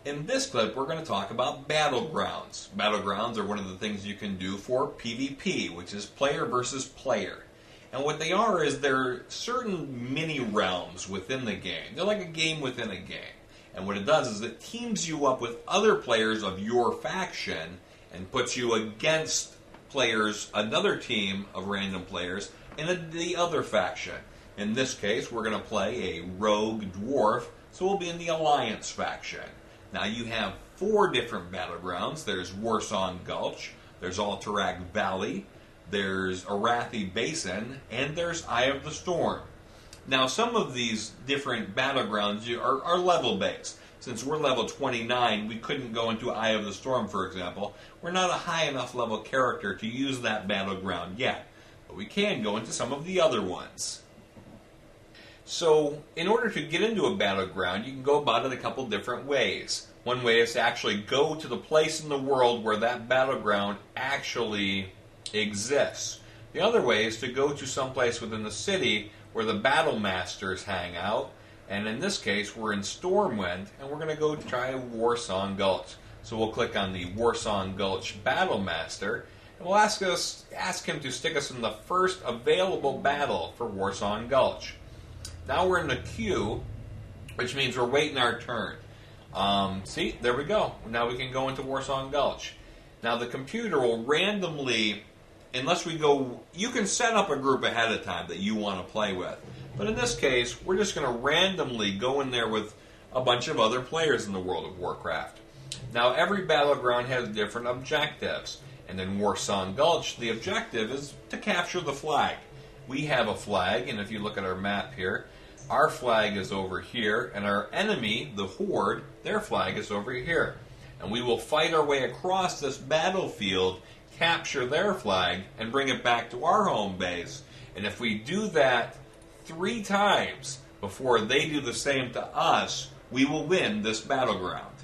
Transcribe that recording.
In this clip, we're going to talk about Battlegrounds. Battlegrounds are one of the things you can do for PvP, which is player versus player. And what they are is they're certain mini realms within the game. They're like a game within a game. And what it does is it teams you up with other players of your faction and puts you against players, another team of random players in the other faction. In this case, we're going to play a rogue dwarf, so we'll be in the Alliance faction. Now you have 4 different battlegrounds. There's Warsong Gulch, there's Alterac Valley, there's Arathi Basin, and there's Eye of the Storm. Now some of these different battlegrounds are level based. Since we're level 29, we couldn't go into Eye of the Storm, for example. We're not a high enough level character to use that battleground yet, but we can go into some of the other ones. So, in order to get into a battleground, you can go about it a couple different ways. One way is to actually go to the place in the world where that battleground actually exists. The other way is to go to some place within the city where the battle masters hang out. And in this case, we're in Stormwind, and we're going to go try Warsong Gulch. So we'll click on the Warsong Gulch Battle Master, and we'll ask him to stick us in the first available battle for Warsong Gulch. Now we're in the queue, which means we're waiting our turn. See, there we go. Now we can go into Warsong Gulch. Now the computer will randomly, unless we go, you can set up a group ahead of time that you want to play with. But in this case, we're just going to randomly go in there with a bunch of other players in the world of Warcraft. Now every battleground has different objectives. And in Warsong Gulch, the objective is to capture the flag. We have a flag, and if you look at our map here, our flag is over here, and our enemy, the Horde, their flag is over here. And we will fight our way across this battlefield, capture their flag, and bring it back to our home base. And if we do that 3 times before they do the same to us, we will win this battleground.